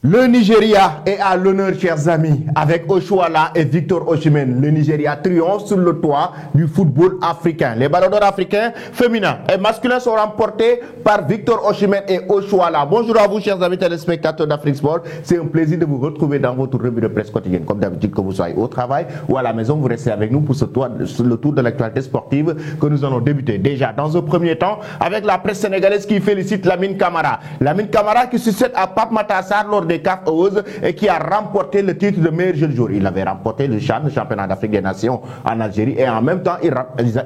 Le Nigeria est à l'honneur, chers amis, avec Oshoala et Victor Osimhen. Le Nigeria triomphe sur le toit du football africain. Les ballons d'or africains, féminins et masculins sont remportés par Victor Osimhen et Oshoala. Bonjour à vous, chers amis téléspectateurs d'Afrique Sport. C'est un plaisir de vous retrouver dans votre revue de presse quotidienne. Comme d'habitude, que vous soyez au travail ou à la maison, vous restez avec nous pour le tour de l'actualité sportive que nous allons débuter déjà dans un premier temps avec la presse sénégalaise qui félicite Lamine Camara. Lamine Camara qui succède à Pape Matar Sarr lors des CAF Awards et qui a remporté le titre de meilleur jeune joueur. Il avait remporté le CHAN, le championnat d'Afrique des Nations en Algérie, et en même temps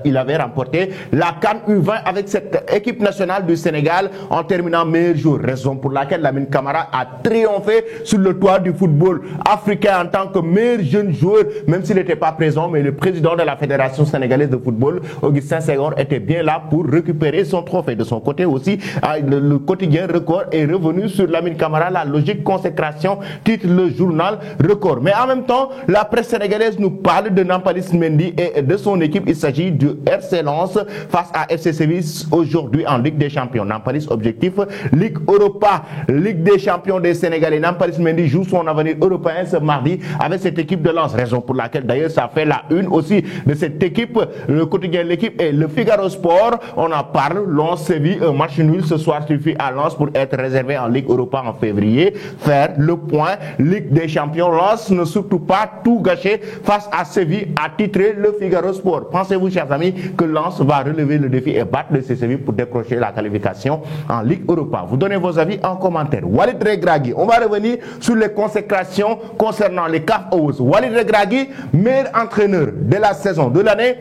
il avait remporté la CAN U20 avec cette équipe nationale du Sénégal en terminant meilleur joueur. Raison pour laquelle Lamine Camara a triomphé sur le toit du football africain en tant que meilleur jeune joueur, même s'il n'était pas présent, mais le président de la Fédération sénégalaise de football, Augustin Senghor, était bien là pour récupérer son trophée. De son côté aussi, le quotidien Record est revenu sur Lamine Camara, la logique consécration, titre le journal Record. Mais en même temps, la presse sénégalaise nous parle de Nampalys Mendy et de son équipe. Il s'agit du RC Lens face à FC Séville aujourd'hui en Ligue des Champions. Nampalys objectif Ligue Europa, Ligue des Champions des Sénégalais. Nampalys Mendy joue son avenir européen ce mardi avec cette équipe de Lens. Raison pour laquelle d'ailleurs ça fait la une aussi de cette équipe. Le quotidien de l'équipe et le Figaro Sport. On en parle. Lens Séville, un match nul ce soir suffit à Lens pour être réservé en Ligue Europa en février. Faire le point, Ligue des Champions. Lens ne surtout pas tout gâcher face à Séville, a titré le Figaro Sport. Pensez-vous, chers amis, que Lens va relever le défi et battre le Séville pour décrocher la qualification en Ligue Europa? Vous donnez vos avis en commentaire. Walid Regragui, on va revenir sur les consécrations concernant les CAF Awards. Walid Regragui, meilleur entraîneur de la saison de l'année,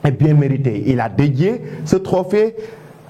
est bien mérité. Il a dédié ce trophée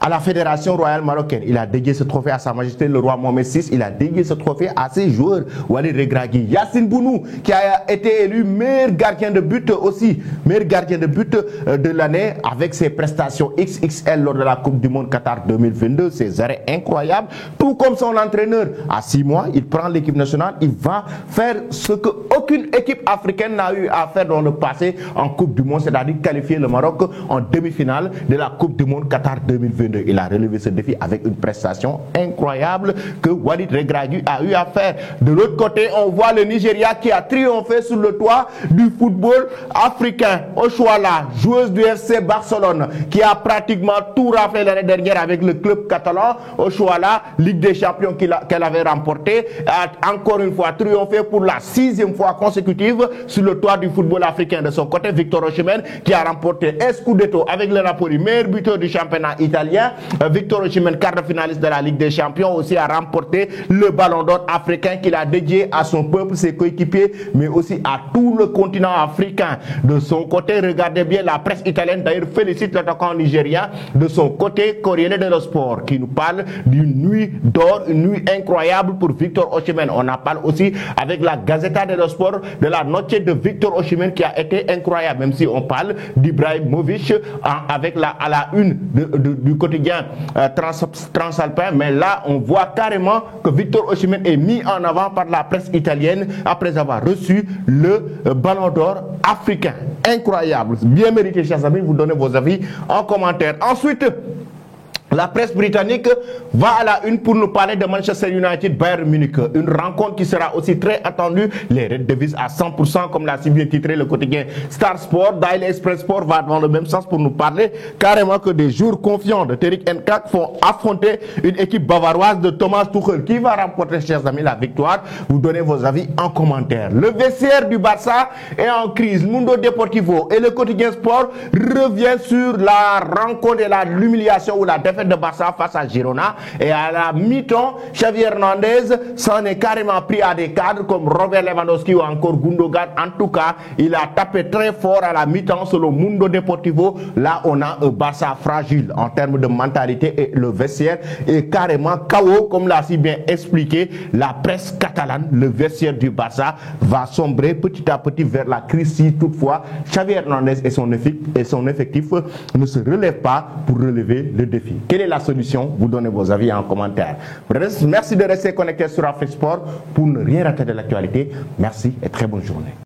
à la Fédération royale marocaine. Il a dédié ce trophée à Sa Majesté le roi Mohamed VI. Il a dédié ce trophée à ses joueurs. Walid Regragui, Yacine Bounou, qui a été élu meilleur gardien de but aussi, meilleur gardien de but de l'année avec ses prestations XXL lors de la Coupe du Monde Qatar 2022, ses arrêts incroyables, tout comme son entraîneur. À 6 mois, il prend l'équipe nationale, il va faire ce que aucune équipe africaine n'a eu à faire dans le passé en Coupe du Monde, c'est-à-dire qualifier le Maroc en demi-finale de la Coupe du Monde Qatar 2022. Il a relevé ce défi avec une prestation incroyable que Walid Regragui a eu à faire. De l'autre côté, on voit le Nigeria qui a triomphé sur le toit du football africain. Oshoala, joueuse du FC Barcelone, qui a pratiquement tout raflé l'année dernière avec le club catalan. Oshoala, Ligue des Champions qu'elle avait remportée, a encore une fois triomphé pour la 6e fois consécutive sur le toit du football africain. De son côté, Victor Osimhen, qui a remporté un Scudetto avec le Napoli, meilleur buteur du championnat italien. Victor Osimhen, quart de finaliste de la Ligue des Champions, aussi a remporté le ballon d'or africain qu'il a dédié à son peuple, ses coéquipiers, mais aussi à tout le continent africain. De son côté, regardez bien, la presse italienne d'ailleurs félicite l'attaquant nigérien. De son côté, Corriere dello Sport qui nous parle d'une nuit d'or, une nuit incroyable pour Victor Osimhen. On en parle aussi avec la Gazzetta dello Sport de la noche de Victor Osimhen qui a été incroyable, même si on parle d'Ibrahimovic avec à la une du quotidien transalpin, mais là on voit carrément que Victor Osimhen est mis en avant par la presse italienne après avoir reçu le ballon d'or africain. Incroyable, bien mérité, chers amis. Vous donnez vos avis en commentaire. Ensuite, la presse britannique va à la une pour nous parler de Manchester United Bayern Munich. Une rencontre qui sera aussi très attendue. Les Red Devils à 100%, comme l'a si bien titré le quotidien Star Sport. Daily Express Sport va dans le même sens pour nous parler carrément que des jours confiants de Erik ten Hag font affronter une équipe bavaroise de Thomas Tuchel. Qui va remporter, chers amis, la victoire? Vous donnez vos avis en commentaire. Le vestiaire du Barça est en crise. Mundo Deportivo et le quotidien Sport revient sur la rencontre et l'humiliation ou la défaite de Barça face à Girona, et à la mi-temps, Xavi Hernandez s'en est carrément pris à des cadres comme Robert Lewandowski ou encore Gundogan. En tout cas, il a tapé très fort à la mi-temps selon Mundo Deportivo. Là, on a un Barça fragile en termes de mentalité et le vestiaire est carrément KO, comme l'a si bien expliqué la presse catalane. Le vestiaire du Barça va sombrer petit à petit vers la crise si toutefois Xavi Hernandez et son effectif ne se relèvent pas pour relever le défi. Quelle est la solution? Vous donnez vos avis en commentaire. Merci de rester connecté sur Afrique Sport pour ne rien rater de l'actualité. Merci et très bonne journée.